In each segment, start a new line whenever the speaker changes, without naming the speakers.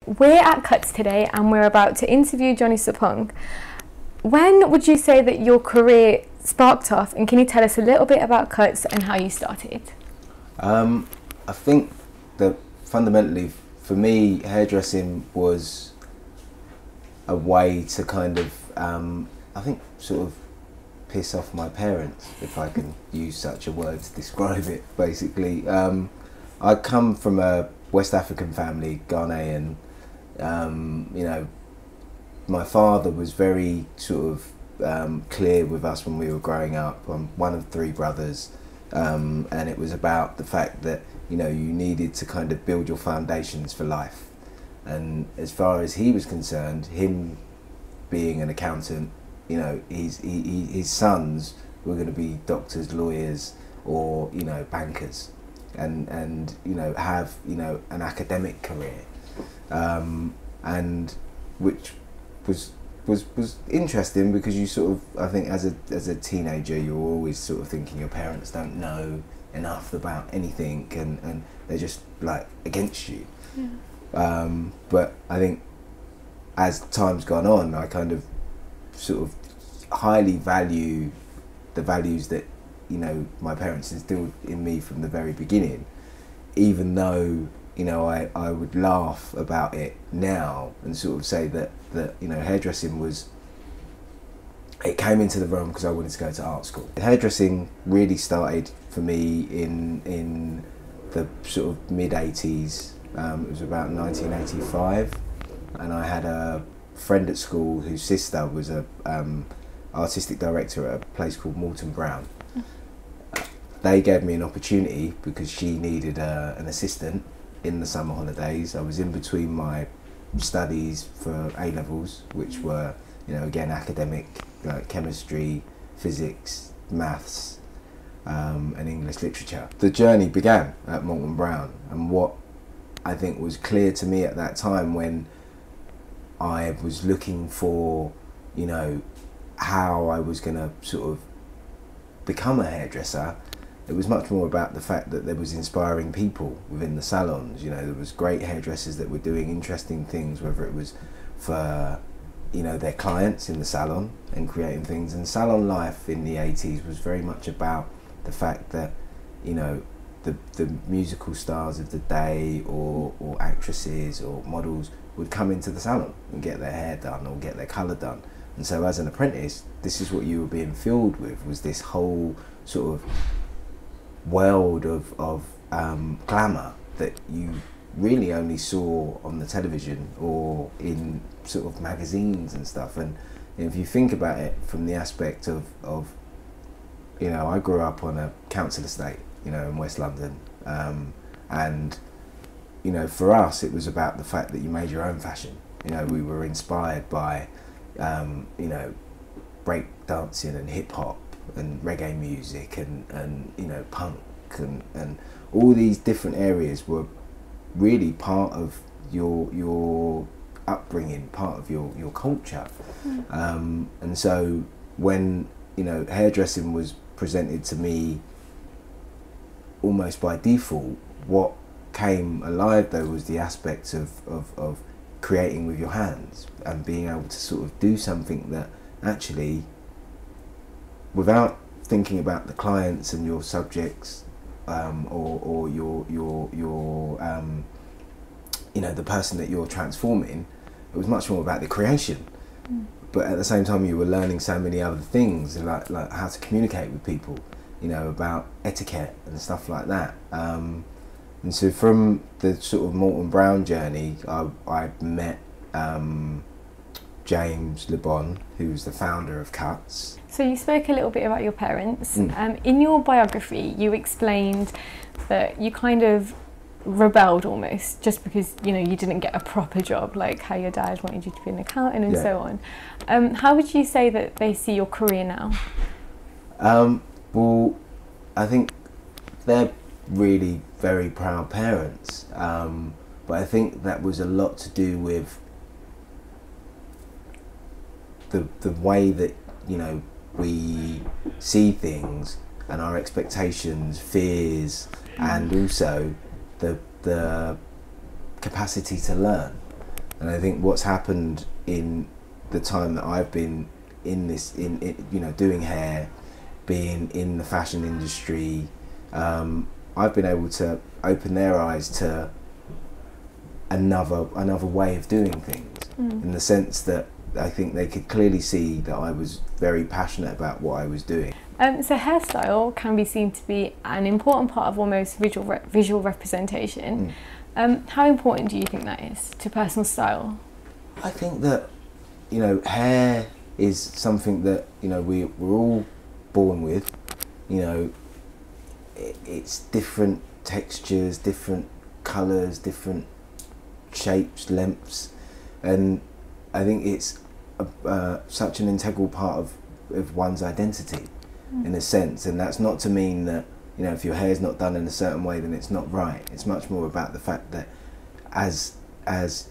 We're at Cuts today and we're about to interview Johnny Sapong. When would you say that your career sparked off, and can you tell us a little bit about Cuts and how you started?
I think that fundamentally for me, hairdressing was a way to kind of, I think, sort of piss off my parents, if I can use such a word to describe it, basically. I come from a West African family, Ghanaian. You know, my father was very sort of clear with us when we were growing up. I'm one of three brothers, and it was about the fact that, you know, you needed to kind of build your foundations for life. And as far as he was concerned, him being an accountant, you know, his sons were going to be doctors, lawyers, or, you know, bankers, and you know, have, you know, an academic career, and which was interesting, because you sort of, I think as a teenager, you're always sort of thinking your parents don't know enough about anything, and they're just like against you. Yeah. But I think as time's gone on, I kind of sort of highly value the values that, you know, my parents instilled in me from the very beginning, even though, you know, I would laugh about it now and sort of say that you know, hairdressing was, it came into the realm because I wanted to go to art school. Hairdressing really started for me in the sort of mid-80s. It was about 1985, and I had a friend at school whose sister was a artistic director at a place called Morton Brown. They gave me an opportunity because she needed an assistant in the summer holidays. I was in between my studies for A-levels, which were, you know, again, academic, like chemistry, physics, maths, and English literature. The journey began at Morton Brown, and what I think was clear to me at that time, when I was looking for, you know, how I was going to sort of become a hairdresser, it was much more about the fact that there was inspiring people within the salons. You know, there was great hairdressers that were doing interesting things, whether it was for, you know, their clients in the salon and creating things. And salon life in the 80s was very much about the fact that, you know, the musical stars of the day, or actresses or models, would come into the salon and get their hair done or get their colour done. And so as an apprentice, this is what you were being filled with, was this whole sort of world of glamour that you really only saw on the television or in sort of magazines and stuff. And if you think about it from the aspect of you know, I grew up on a council estate, you know, in West London, and, you know, for us it was about the fact that you made your own fashion. You know, we were inspired by you know, break dancing and hip hop and reggae music and you know, punk and all these different areas were really part of your upbringing, part of your culture. And so when, you know, hairdressing was presented to me almost by default, what came alive though was the aspects of creating with your hands and being able to sort of do something that actually, without thinking about the clients and your subjects, or your you know, the person that you're transforming, it was much more about the creation. But at the same time, you were learning so many other things, like how to communicate with people, you know, about etiquette and stuff like that. And so from the sort of Morton Brown journey, I met James Le Bon, who's the founder of Cuts.
So you spoke a little bit about your parents. In your biography, you explained that you kind of rebelled almost, just because, you know, you didn't get a proper job, like how your dad wanted you to be an accountant and so on. How would you say that they see your career now?
Well, I think they're really very proud parents, but I think that was a lot to do with the way that, you know, we see things and our expectations, fears, and also the capacity to learn. And I think what's happened in the time that I've been in this, you know, doing hair, being in the fashion industry, I've been able to open their eyes to another way of doing things, in the sense that I think they could clearly see that I was very passionate about what I was doing.
So hairstyle can be seen to be an important part of almost visual representation. How important do you think that is to personal style?
I think that, you know, hair is something that, you know, we're all born with. You know, it's different textures, different colours, different shapes, lengths, and I think it's such an integral part of one's identity, in a sense. And that's not to mean that, you know, if your hair's not done in a certain way, then it's not right. It's much more about the fact that as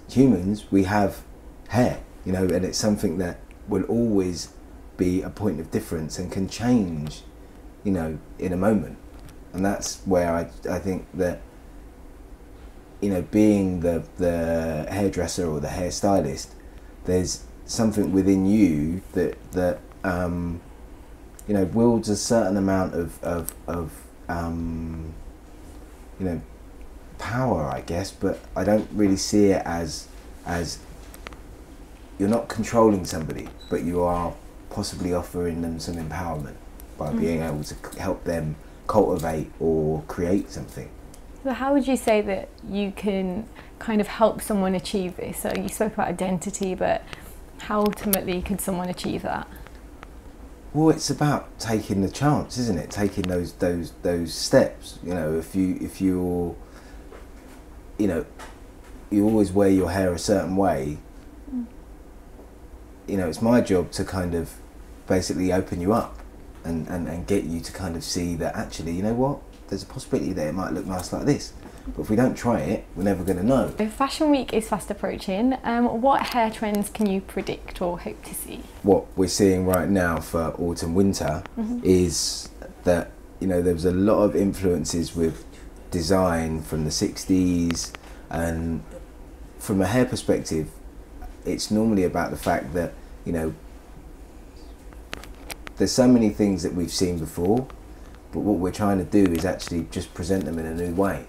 humans, we have hair, you know, and it's something that will always be a point of difference and can change, you know, in a moment. And that's where I think that, you know, being the hairdresser or the hairstylist, there's something within you that you know, wields a certain amount of you know, power, I guess, but I don't really see it as you're not controlling somebody, but you are possibly offering them some empowerment by being able to help them cultivate or create something.
So how would you say that you can kind of help someone achieve this? So you spoke about identity, but how ultimately could someone achieve that?
Well, it's about taking the chance, isn't it? Taking those steps. You know, if you're, you know, you always wear your hair a certain way. You know, it's my job to kind of basically open you up and get you to kind of see that actually, you know what, there's a possibility that it might look nice like this. But if we don't try it, we're never going to know.
Fashion Week is fast approaching. What hair trends can you predict or hope to see? What
we're seeing right now for autumn winter is that, you know, there was a lot of influences with design from the 60s, and from a hair perspective, it's normally about the fact that, you know, there's so many things that we've seen before, but what we're trying to do is actually just present them in a new way.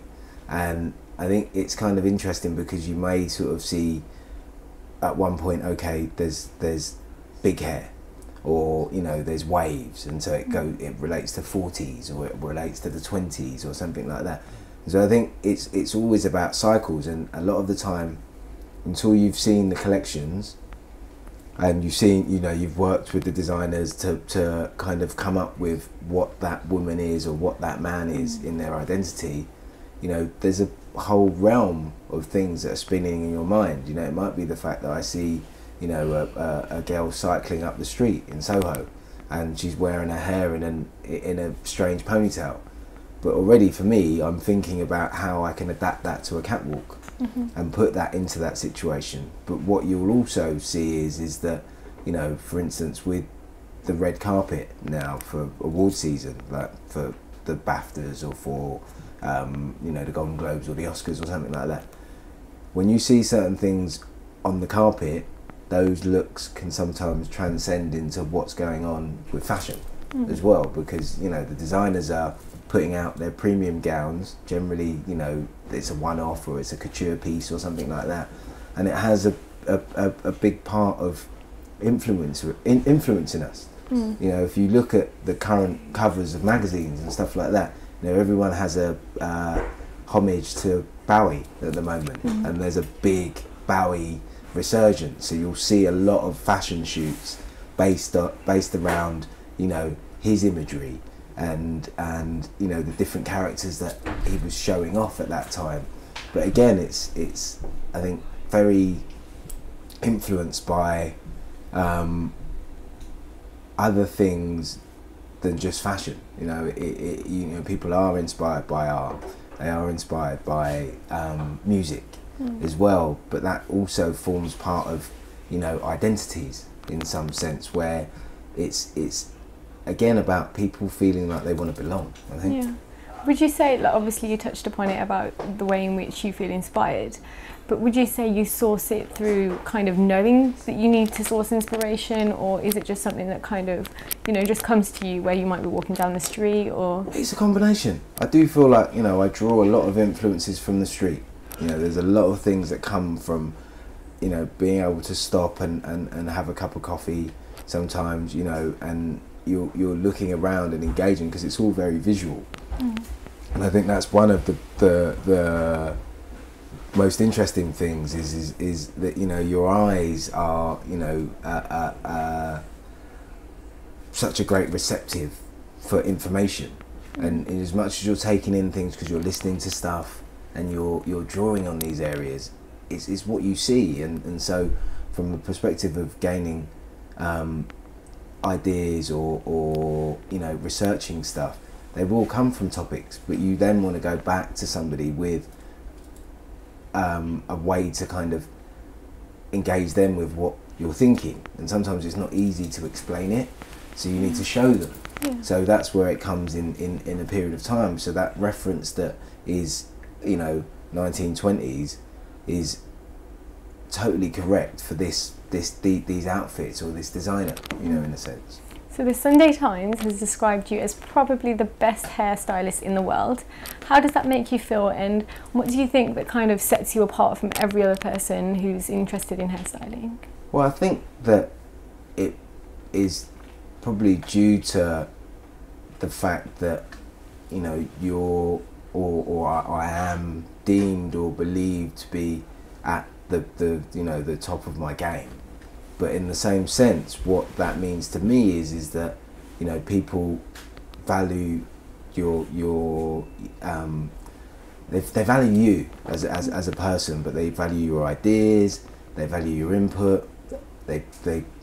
And I think it's kind of interesting because you may sort of see at one point, okay, there's big hair, or, you know, there's waves, and so it relates to 40s, or it relates to the 20s or something like that. So I think it's always about cycles, and a lot of the time, until you've seen the collections and you've seen, you know, you've worked with the designers to kind of come up with what that woman is or what that man is in their identity, you know, there's a whole realm of things that are spinning in your mind. You know, it might be the fact that I see, you know, a girl cycling up the street in Soho and she's wearing her hair in a strange ponytail. But already for me, I'm thinking about how I can adapt that to a catwalk and put that into that situation. But what you'll also see is that, you know, for instance, with the red carpet now for award season, like for the BAFTAs or for you know, the Golden Globes or the Oscars or something like that, when you see certain things on the carpet, those looks can sometimes transcend into what's going on with fashion as well, because, you know, the designers are putting out their premium gowns. Generally, you know, it's a one-off or it's a couture piece or something like that, and it has a big part of influencing us. You know, if you look at the current covers of magazines and stuff like that, you know, everyone has a homage to Bowie at the moment, and there's a big Bowie resurgence. So you'll see a lot of fashion shoots based around, you know, his imagery and you know, the different characters that he was showing off at that time. But again, it's I think very influenced by other things than just fashion. You know, you know, people are inspired by art. They are inspired by music as well. But that also forms part of, you know, identities in some sense, where it's again about people feeling like they want to belong, I think.
Yeah. Would you say, like, obviously you touched upon it about the way in which you feel inspired, but would you say you source it through kind of knowing that you need to source inspiration, or is it just something that kind of, you know, just comes to you where you might be walking down the street? Or
it's a combination. I do feel like, you know, I draw a lot of influences from the street. You know, there's a lot of things that come from, you know, being able to stop and have a cup of coffee sometimes, you know, and you're looking around and engaging because it's all very visual. And I think that's one of the most interesting things is that, you know, your eyes are, you know, such a great receptive for information, and as much as you're taking in things because you're listening to stuff and you're drawing on these areas, it's what you see, and so from the perspective of gaining ideas or you know, researching stuff, they will come from topics, but you then want to go back to somebody with a way to kind of engage them with what you're thinking, and sometimes it's not easy to explain it, so you need to show them. So that's where it comes in a period of time. So that reference that is, you know, 1920s is totally correct for these outfits or this designer, you know, in a sense.
So the Sunday Times has described you as probably the best hairstylist in the world. How does that make you feel, and what do you think that kind of sets you apart from every other person who's interested in hairstyling?
Well, I think that it is probably due to the fact that, you know, you're or I am deemed or believed to be at the you know, the top of my game. But in the same sense, what that means to me is that, you know, people value your they value you as a person, but they value your ideas, they value your input, they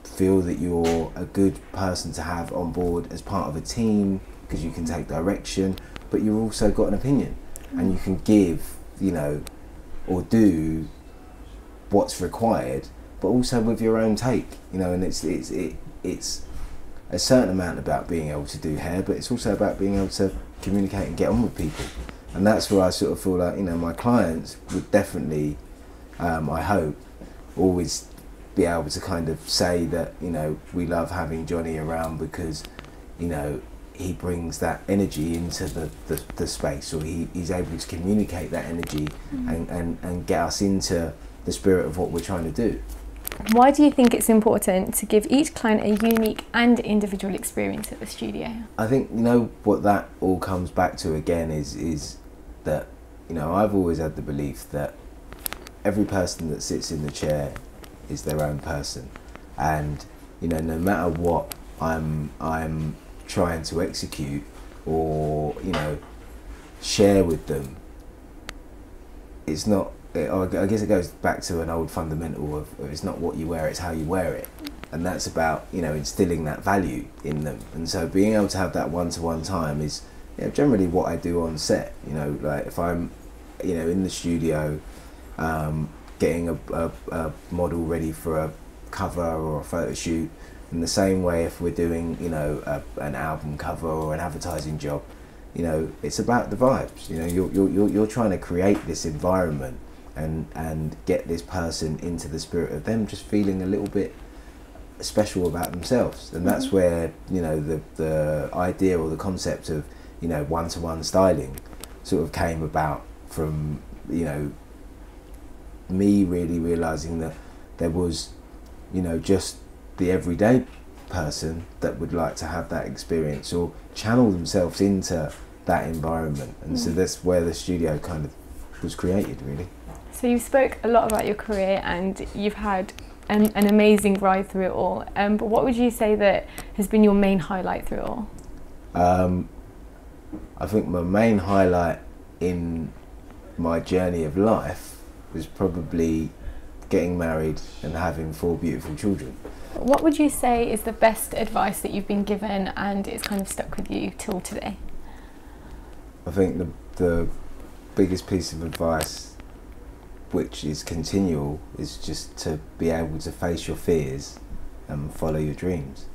feel that you're a good person to have on board as part of a team because you can take direction, but you've also got an opinion and you can give, you know, or do what's required, but also with your own take, you know. And it's a certain amount about being able to do hair, but it's also about being able to communicate and get on with people. And that's where I sort of feel like, you know, my clients would definitely, I hope, always be able to kind of say that, you know, we love having Johnny around because, you know, he brings that energy into the space, or he's able to communicate that energy and get us into the spirit of what we're trying to do.
Why do you think it's important to give each client a unique and individual experience at the studio?
I think, you know, what that all comes back to again is that, you know, I've always had the belief that every person that sits in the chair is their own person, and, you know, no matter what I'm trying to execute or, you know, share with them, it's not, I guess it goes back to an old fundamental of it's not what you wear, it's how you wear it. And that's about, you know, instilling that value in them. And so being able to have that one-to-one time is, you know, generally what I do on set. You know, like if I'm, you know, in the studio getting a model ready for a cover or a photo shoot, in the same way if we're doing, you know, an album cover or an advertising job, you know, it's about the vibes. You know, you're trying to create this environment and get this person into the spirit of them just feeling a little bit special about themselves. And that's where, you know, the idea or the concept of, you know, one-to-one styling sort of came about from, you know, me really realizing that there was, you know, just the everyday person that would like to have that experience or channel themselves into that environment. And so that's where the studio kind of was created, really.
So you spoke a lot about your career and you've had an amazing ride through it all, but what would you say that has been your main highlight through it all?
I think my main highlight in my journey of life was probably getting married and having 4 beautiful children.
What would you say is the best advice that you've been given and it's kind of stuck with you till today?
I think the biggest piece of advice, which is continual, is just to be able to face your fears and follow your dreams.